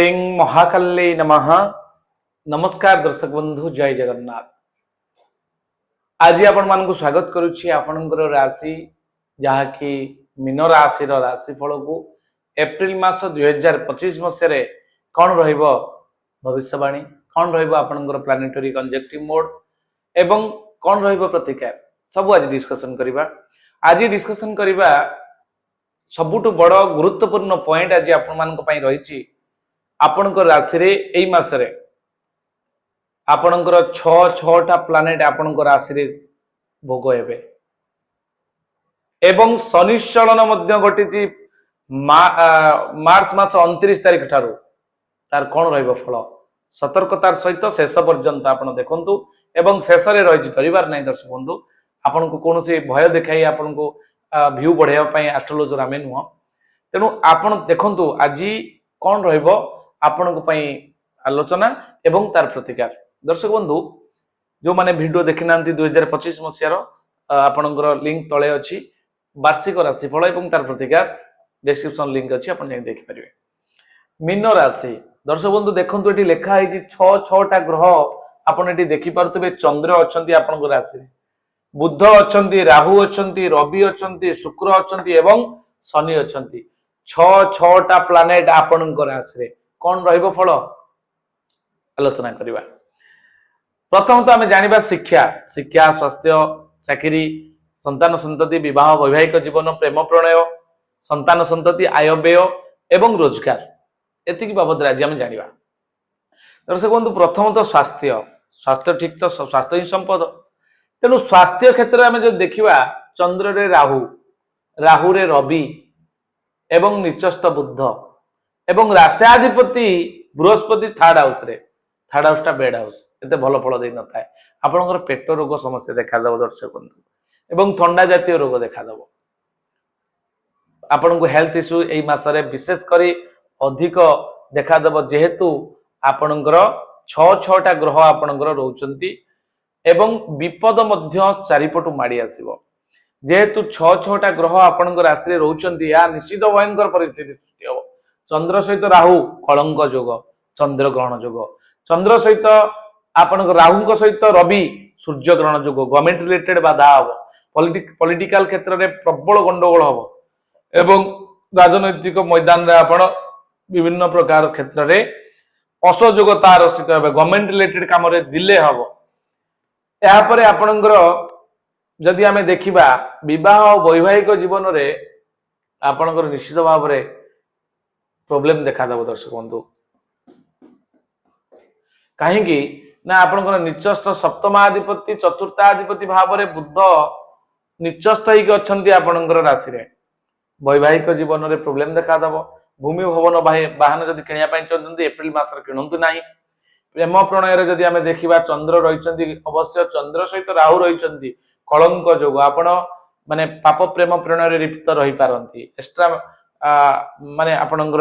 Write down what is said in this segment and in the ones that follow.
ओं महाकाल्ये नमः। नमस्कार दर्शक बंधु, जय जगन्नाथ। आज आपण मानक स्वागत करुछि आपणकर राशि जहाँकि मीन राशि राशिफल को एप्रिल मास 2025 मसीह कौन रहिबो भविष्यवाणी, कौन रहिबो आपणकर प्लानेटरी कंजक्टिव मोड एवं कौन रहिबो प्रतिकार सब आज डिस्कशन करिबा। आज डिस्कशन करिबा सबुठु बड़ गुरुत्वपूर्ण पॉइंट आज आपण मानक पई रहिछि। आपणकर राशि रे एई मासरे आपणकर 6टा प्लानेट आपणकर राशि रे भोग हेबे एवं शनिश्चलन मध्य घटिछि मार्च मास 29 तारिख ठारू तार कोन रहइबो फल सतर्कतार सहित शेष पर्यंत आपण देखंतु एवं शेष रे रहि परिवार नै दर्शक बंधु आपण को कोनोसी भय देखाई आपण को व्यू बढ़ाया पई एस्ट्रोलॉजर आमे नुह। तेनु आपण देखंतु आज कोन रहइबो आपण को पई आलोचना एवं तार प्रतिकार। दर्शक बंधु जो माने वीडियो देखि नांती 2025 मसियार आपणकर लिंक तळे अछि वार्षिक राशिफल एवं तार प्रतिकार डिस्क्रिप्शन लिंक अछि, आपण जाई देखि परिबे। मीन राशि दर्शक बंधु देखंतु एटी लेखा है 6टा ग्रह आपण एटी देखि पारुतबे। चंद्र अछंती आपणकर राशि रे, बुध अछंती, राहु अछंती, रवि अछंती, शुक्र अछंती एवं शनि अछंती। 6टा प्लानेट आपणकर राशि रे कौन रहिबो फल आलोचना करिबा। प्रथम तो आमे जानिबा शिक्षा, स्वास्थ्य, चाकरी, संतान संतति, विवाह, वैवाहिक जीवन, प्रेम प्रणय, संतान संतति, आय व्यय एवं रोजगार एतिकी बाबद आज आमे जानिबा। दर्शक बंधु प्रथम तो स्वास्थ्य ठीक तो स्वास्थ्य ही संपद। तेनु स्वास्थ्य क्षेत्र में जो देखिबा चंद्र रे राहु रे रवि एवं निचस्थ बुध एवं राष्ट्राधिपति बृहस्पति थर्ड हाउस टा बेड हाउस एते भल फल दे न थाए। आपनकर पेट रोग समस्या देखा दब दर्शक बंधु एवं ठंडा जातीय रोग देखा दब। आपन को हेल्थ इश्यू एई मासरे विशेष करी अधिक देखा दब जेहेतु आपनकर 6टा ग्रह आपनकर रहउचंती एवं विपद मध्य चारिपटु माडी आसीबो। जेहेतु 6टा ग्रह आपनकर राशि रे रहउचंती या निश्चित भयंकर परिस्थिति सृष्टि हो। चंद्र सहित राहु कलंक जोग, चंद्र ग्रहण जोग, चंद्र सहित आपण राहु सहित रवि सूर्य ग्रहण जोग, गवर्नमेंट रिलेटेड बाधा हम, पॉलिटिकल क्षेत्र में प्रबल गंडगोल हम एवं राजनैतिक मैदान रे आपण विभिन्न प्रकार क्षेत्र में असहयोगता रसिक हे, गवर्नमेंट रिलेटेड काम रे डिले हम। या परे आपणकर जदि आमे देखिबा विवाह वैवाहिक जीवन रे आपणकर निश्चित भाव रे प्रॉब्लम देखा दब दर्शक बंधु। कहीं ना आपनकर निचस्थ सप्तमाधिपति चतुर्थाधिपति भाव रे बुध निचस्थ होइक अछंती आपनकर राशि रे वैवाहिक जीवन रे प्रॉब्लम देखा दब। भूमि भवन वाहन जदि किनिया पई चाहते एप्रिल मास रे किनंतु नाही। प्रेम प्रणय रे जदि आमे देखिबा चंद्र रहिचंती, अवश्य चंद्र सहित राहु रहिचंती कलंक जोग आपण माने पाप प्रेम प्रणय रे लिप्त रही पारंती। एक्स्ट्रा माने आपणकर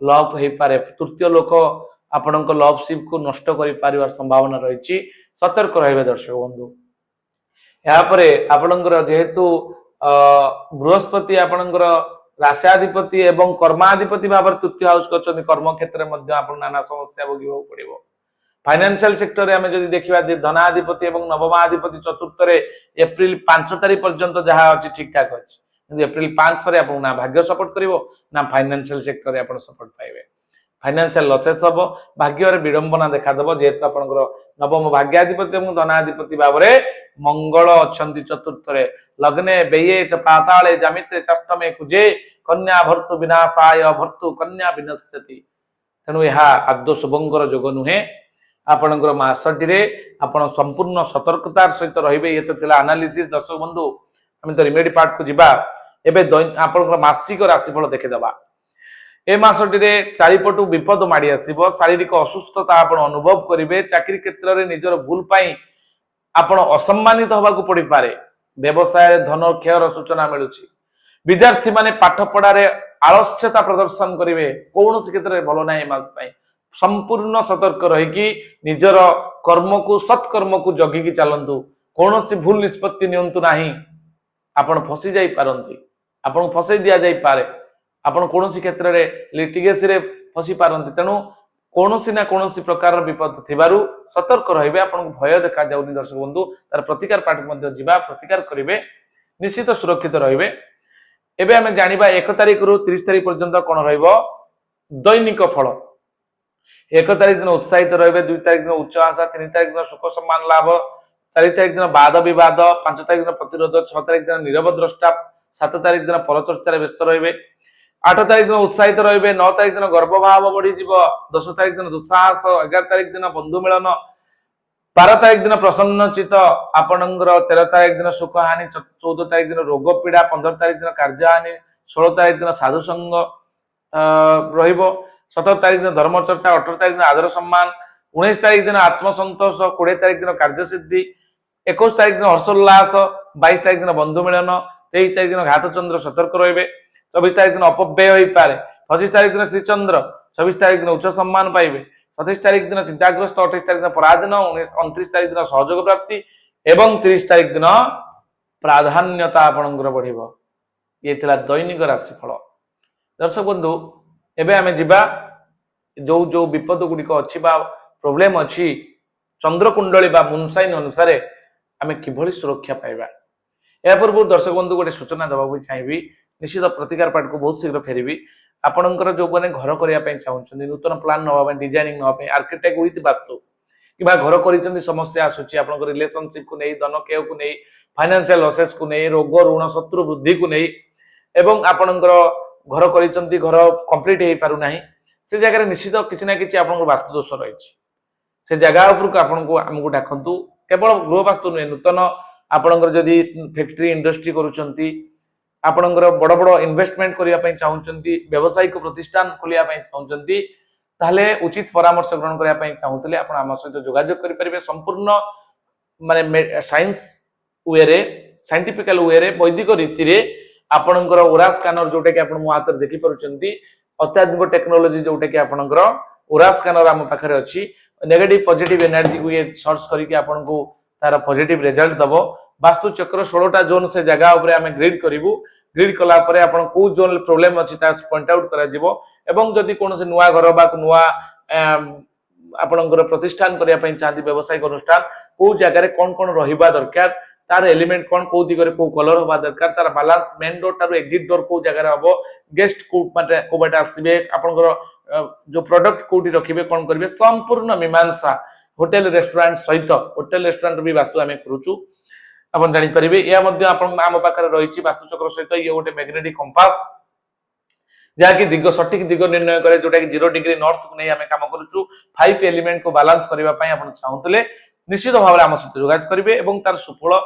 लव हो पारे, तृतीय लोक आपणकर लवशिप को नष्ट करि पारिवार संभावना रही। सतर्क रहिबे दर्शक बंधु। या परे आपणकर जेहेतु बृहस्पति आपणकर राष्ट्राधिपति एवं कर्माधिपति भाव तृतीय हाउस करछन, कर्म क्षेत्र में मध्य आपण नाना समस्या भोगिबो पड़िबो। फाइनेंशियल सेक्टर रे हमें जदि देखिबा धनाधिपति एवं नवमाधिपति चतुर्थ रे एप्रिल 5 तारिख पर्यंत जहाँ अच्छी ठीक ठाक अच्छी। एप्रिल 5 पर आप ना भाग्य सपोर्ट करिवो ना फाइनेंशियल सेक्टर रे आपण सपोर्ट पाइबे। फाइनेंशियल लसेस हम, भाग्य रे विडंबना देखा दब। जेहेतु आपनकर नवम भाग्याधिपति एवं धनाधिपति भाव रे मंगल अछंती चतुर्थ रे, लग्ने व्यये च पाताले जामित्रे चष्टमे कुजे कन्या भर्तु विनाशाय भर्तु कन्या विनश्यति। तेणु यह आदौ शुभंकर जोग नुहे। आपनकर मासटी रे आपण संपूर्ण सतर्कतार सहित रहिबे। ये तो थिला एनालिसिस दर्शक बंधु। हम तो रिमेडी पार्ट को जिबा। एबे आपनकर मासिक राशिफल देखे दबा। ए मासटी रे चारिपटु विपद माडी आसीबो, शारीरिक असुस्थता आपण अनुभव करिवे, चाकरी क्षेत्र रे निजर भूल पाई आपण असम्मानित होबा को पड़ी पारे, व्यवसाय धन क्षयर सूचना मिलुची। विद्यार्थी माने पाठ पढ़ा रे आलस्यता प्रदर्शन करिवे, कौन क्षेत्र रे भलो नाही। मास पाई संपूर्ण सतर्क रही निजर कर्म को सत्कर्म को जगी की चलतु, कौन सी भूल निष्पत्ति नियंतु नाही। आपण फसी जाई पारंती, आपण फसई दिया जाई पारे, आपण कौन क्षेत्र में लिटिगेसी रे फसी पारंती। तेणु କୌଣସି ନା କୌଣସି ପ୍ରକାର ବିପଦ ଥିବାରୁ ସତର୍କ ରହିବେ। ଆପଣଙ୍କୁ ଭୟ ଦେଖା ଯାଉନି ଦର୍ଶକ ବନ୍ଧୁ, ତାର ପ୍ରତିକାର ପାଟକୁ ମଧ୍ୟ ଯିବା, ପ୍ରତିକାର କରିବେ, ନିଶ୍ଚିତ ସୁରକ୍ଷିତ ରହିବେ। ଏବେ ଆମେ ଜାଣିବା 1 ତାରିଖରୁ 30 ତାରିଖ ପର୍ଯ୍ୟନ୍ତ କଣ ରହିବ ଦୈନିକ ଫଳ। 1 ତାରିଖ ଦିନ ଉତ୍ସାହିତ ରହିବେ, 2 ତାରିଖ ଦିନ ଉଚ୍ଚ ଆଶା, 3 ତାରିଖ ଦିନ ସୁଖ ସମ୍ମାନ ଲାଭ, 4 ତାରିଖ ଦିନ ବାଦ ବିବାଦ, 5 ତାରିଖ ଦିନ ପ୍ରତିରୋଧ, 6 ତାରିଖ ଦିନ ନିରବ ଦ୍ରଷ୍ଟା, 7 ତାରିଖ ଦିନ ପରଚର୍ଚ୍ଚାରେ ବ୍ୟସ୍ତ ରହିବେ, 8 ତାରିଖ ଦିନ ଉତ୍ସାହିତ ରହିବେ, 9 ତାରିଖ ଦିନ ଗର୍ଭଭାବ ବଢିଯିବ, 10 ତାରିଖ ଦିନ ଦୁଃସାହସ, 11 ତାରିଖ ଦିନ ବନ୍ଧୁ ମିଳନ, 12 ତାରିଖ ଦିନ ପ୍ରସନ୍ନ ଚିତ ଆପଣଙ୍କର, 13 ତାରିଖ ଦିନ ସୁଖ ହାନି, 14 ତାରିଖ ଦିନ ରୋଗ ପୀଡା, 15 ତାରିଖ ଦିନ କାର୍ଯ୍ୟ ହାନି, 16 ତାରିଖ ଦିନ ସାଧୁ ସଙ୍ଗ ରହିବ, 17 ତାରିଖ ଦିନ ଧର୍ମ ଚର୍ଚ୍ଚା, 18 ତାରିଖ ଦିନ ଆଦର ସମ୍ମାନ, 19 ତାରିଖ ଦିନ ଆତ୍ମସନ୍ତୋଷ, 20 ତାରିଖ ଦିନ କାର୍ଯ୍ୟ ସିଦ୍ଧି, 21 ତାରିଖ ଦିନ ହର୍ଷୋଲ୍ଲାସ, 22 ତାରିଖ ଦିନ ବନ୍ଧୁ ମିଳନ, 23 ତାରିଖ ଦିନ ଘାତ ଚନ୍ଦ୍ର ସତର୍କ ରହିବେ, 24 ତାରିଖ ଦିନ ଅପବ୍ୟୟ ହେଇପାରେ, 25 ତାରିଖ ଦିନ ଶ୍ରୀଚନ୍ଦ୍ର, 26 ତାରିଖ ଦିନ ଉଚ୍ଚ ସମ୍ମାନ ପାଇବେ, 27 ତାରିଖ ଦିନ ଚିନ୍ତାଗ୍ରସ୍ତ, 28 ତାରିଖ ଦିନ ପରାଧୀନ, 29 ତାରିଖ ଦିନ ସହଯୋଗ ପ୍ରାପ୍ତି ଏବଂ 30 ତାରିଖ ଦିନ ପ୍ରାଧାନ୍ୟତା ଆପଣଙ୍କର ବଢିବ। ଇଏ ଥିଲା ଦୈନିକ ରାଶିଫଳ। ଦର୍ଶକ ବନ୍ଧୁ, ଏବେ ଆମେ ଯିବା ଯୋଉ ଯୋଉ ବିପଦ ଗୁଡିକ ଅଛି ବା ପ୍ରୋବ୍ଲେମ ଅଛି ଚନ୍ଦ୍ରକୁଣ୍ଡଳୀ ବା ମୁନସାଇନ୍ ଅନୁସାରେ ଆମେ କିଭଳି ସୁରକ୍ଷା ପାଇବା। ଏହା ପୂର୍ବରୁ ଦର୍ଶକ ବନ୍ଧୁ ଗୋଟେ ସୂଚନା ଦେବାକୁ ଚାହିଁବି, ନିଶ୍ଚିତ ପ୍ରତିକାର ପାଠକୁ ବହୁତ ଶୀଘ୍ର ଫେରିବି। ଆପଣଙ୍କର ଯୋଉମାନେ ଘର କରିବା ପାଇଁ ଚାହୁଁଛନ୍ତି, ନୂତନ ପ୍ଲାନ ନେବା ପାଇଁ, ଡିଜାଇନିଂ ନେବା ପାଇଁ, ଆର୍କିଟେକ୍ଟ ୱିଥ୍ ବାସ୍ତୁ କିମ୍ବା ଘର କରିଛନ୍ତି ସମସ୍ୟା ଆସୁଛି ଆପଣଙ୍କ ରିଲେସନସିପକୁ ନେଇ, ଧନକ୍ଷୟକୁ ନେଇ, ଫାଇନାନ୍ସିଆଲ ଲସେସକୁ ନେଇ, ରୋଗ ଋଣ ଶତ୍ରୁ ବୃଦ୍ଧିକୁ ନେଇ ଏବଂ ଆପଣଙ୍କର ଘର କରିଛନ୍ତି ଘର କମ୍ପ୍ଲିଟ ହେଇପାରୁନାହିଁ, ସେ ଜାଗାରେ ନିଶ୍ଚିତ କିଛି ନା କିଛି ଆପଣଙ୍କର ବାସ୍ତୁ ଦୋଷ ରହିଛି। ସେ ଜାଗା ଉପରକୁ ଆପଣଙ୍କୁ ଆମକୁ ଡାକନ୍ତୁ। କେବଳ ଗୃହ ବାସ୍ତୁ ନୁହେଁ, ନୂତନ ଆପଣଙ୍କର ଯଦି ଫ୍ୟାକ୍ଟ୍ରି ଇଣ୍ଡଷ୍ଟ୍ରି କରୁଛନ୍ତି, ଆପଣଙ୍କର ବଡ ବଡ ଇନଭେଷ୍ଟମେଣ୍ଟ କରିବା ପାଇଁ ଚାହୁଁଛନ୍ତି, ବ୍ୟବସାୟିକ ପ୍ରତିଷ୍ଠାନ ଖୋଲିବା ପାଇଁ ଚାହୁଁଛନ୍ତି, ତାହେଲେ ଉଚିତ ପରାମର୍ଶ ଗ୍ରହଣ କରିବା ପାଇଁ ଚାହୁଁଥିଲେ ଆପଣ ଆମ ସହିତ ଯୋଗାଯୋଗ କରିପାରିବେ। ସମ୍ପୂର୍ଣ୍ଣ ମାନେ ସାଇନ୍ସ ୱେରେ, ସାଇଣ୍ଟିଫିକାଲ ୱେରେ, ବୈଦିକ ରୀତିରେ ଆପଣଙ୍କର ଓରା ସ୍କାନର ଯୋଉଟା କି ଆପଣ ମୋ ହାତରେ ଦେଖିପାରୁଛନ୍ତି, ଅତ୍ୟାଧୁନିକ ଟେକ୍ନୋଲୋଜି ଯୋଉଟା କି ଆପଣଙ୍କର ଓରା ସ୍କାନର ଆମ ପାଖରେ ଅଛି। ନେଗେଟିଭ ପଜିଟିଭ ଏନର୍ଜିକୁ ଇଏ ସର୍ଚ୍ଚ କରିକି ଆପଣଙ୍କୁ ତାର ପଜିଟିଭ ରେଜଲ୍ଟ ଦବ। ବାସ୍ତୁ ଚକ୍ର 16ଟା ଜୋନ୍ ସେ ଜାଗା ଉପରେ ଆମେ ଗ୍ରିଡ୍ କରିବୁ। ଗ୍ରିଡ୍ କଲା ପରେ ଆପଣ କୋଉ ଜୋନ୍ ପ୍ରୋବ୍ଲେମ ଅଛି ତା ପଏଣ୍ଟ ଆଉଟ୍ କରାଯିବ ଏବଂ ଯଦି କୌଣସି ନୂଆ ଘର ବା ନୂଆ ଆପଣଙ୍କର ପ୍ରତିଷ୍ଠାନ କରିବା ପାଇଁ ଚାହାନ୍ତି, ବ୍ୟବସାୟିକ ଅନୁଷ୍ଠାନ, କୋଉ ଜାଗାରେ କଣ କଣ ରହିବା ଦରକାର, तार एलिमेंट कौन को दिगरे को कलर होबा दरकार, तार बैलेंस मेन डोर तार एग्जिट डोर को जगह हबो, गेस्ट को माने को बाटे आसीबे, आपनकर जो प्रोडक्ट कोठी रखिबे कोन करबे, संपूर्ण मीमांसा होटल रेस्टोरेंट सहित होटल रेस्टोरेंट भी वास्तु आमे करूछु। अपन जानि परिबे या मध्ये आपन आम पाखरे रहिछि वास्तु चक्र सहित ये गोटे मैग्नेटिक कंपास जहाँकि दिग सठिक दिग निर्णय करे, जोटा कि 0 डिग्री नॉर्थ को नहीं आमे काम करूछु। 5 एलिमेंट को बैलेंस करबा पई आपन चाहूतले निश्चित भाव में आम सहित जोगायोग करेंगे और तार सुफल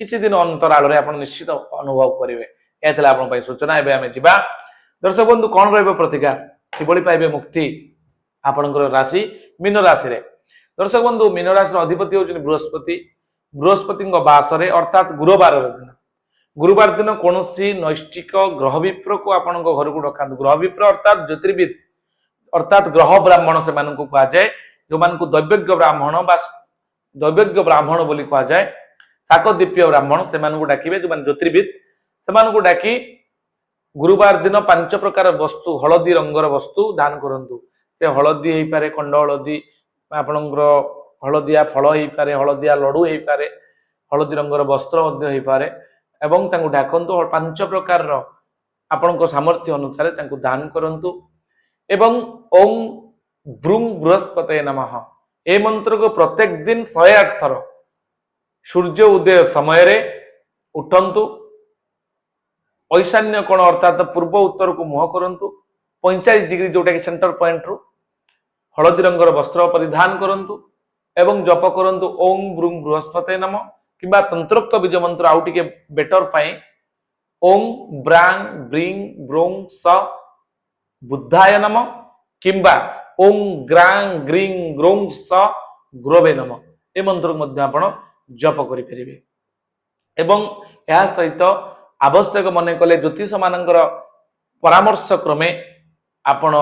किसी दिन अंतराल में आप निश्चित अनुभव करेंगे। यह आप सूचना। एवं आम जा दर्शक बंधु कौन रतिकार कि पाइबे मुक्ति आपणकर राशि मीन राशि रे। दर्शक बंधु मीन राशि अधिपति होती बृहस्पति। बृहस्पति बासरे अर्थात गुरुवार दिन, गुरुवार दिन कौन नैष्टिक ग्रह विप्र को आपण घर को रखा। ग्रह विप्र अर्थात ज्योतिर्विद अर्थात ग्रह ब्राह्मण से कहुए, जो मान दैवज्ञ ब्राह्मण बा दैवज्ञ ब्राह्मण बोली कहा जाए, शाकदीप्य ब्राह्मण से डाकिबे, जो ज्योतिर्विद से डाकी गुरुवार दिन 5 प्रकार वस्तु हलदी रंगर वस्तु दान करंतु। से हलदी हो पारे, खंड हलदी, आपणकर हलदिया फल हो पारे, हलदिया लडू हो पारे, हलदी रंगर वस्त्र हो पारे एवं तांको डाकंतु। 5 प्रकार आपण सामर्थ्य अनुसार दान करंतु एवं ओम ब्रूं बृहस्पते नमः ए मंत्र को प्रत्येक दिन 108 थर सूर्य उदय समय रे उठंतु। ईशान्य कोण अर्थात पूर्व उत्तर को मुह करंतु। 45 डिग्री जोटा कि सेंटर पॉइंट रु हलदी रंगर वस्त्र परिधान करंतु एवं जप करंतु ओम ब्रूं बृहस्पते नमः किंबा तंत्रोक्त बीज मंत्र आउ टिके बेटर पाई ओम ब्रां ब्रीं ब्रों स बुद्धाय नमः किंबा ओम ग्रां ग्रीं ग्रों स गुरवे नमः ए मंत्र को मध्य आपण जप करि परिबे। एवं या सहित आवश्यक मन कले ज्योतिष मानकर परामर्श क्रमे आपण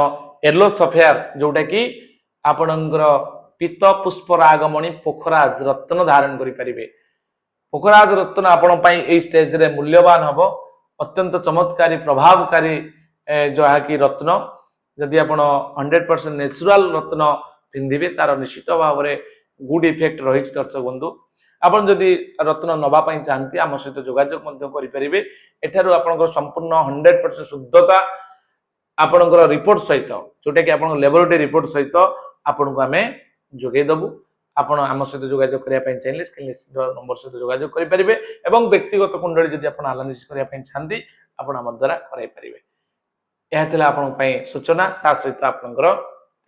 येलो सफेयर जोटा कि आपणकर पीत पुष्परागमणि पोखराज रत्न धारण करि परिबे। पोखराज रत्न आपण पई ए स्टेज रे मूल्यवान हबो। अत्यंत चमत्कारी प्रभावकारी जहा कि रत्न जदि आप 100% नेचुरल रत्न पिंधिबे तार निश्चित भाव में गुड इफेक्ट रही दर्शक बंधु आपन जदि रत्न नवा पाई चाहती आम सहित जोगाजोग करें एठार आप संपूर्ण 100% शुद्धता आपणकर रिपोर्ट सहित जोटा कि आप लेबोरेटरी रिपोर्ट सहित आपन को आम जोगेदबू आपण आम सहित जोगाजोग करने चाहिए स्क्रीन नंबर सहित जोगाजोग करेंगे और व्यक्तिगत कुंडली जदि आप एनालिसिस करने चाहती आप आम द्वारा कराई यह आपण सूचना ता सहित आपणकर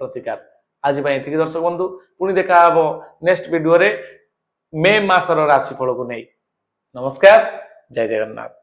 प्रतिकार आज ये दर्शक बंधु पुणी देखा नेक्स्ट वीडियो रे मे मासर राशिफल को नहीं नमस्कार जय जगन्नाथ।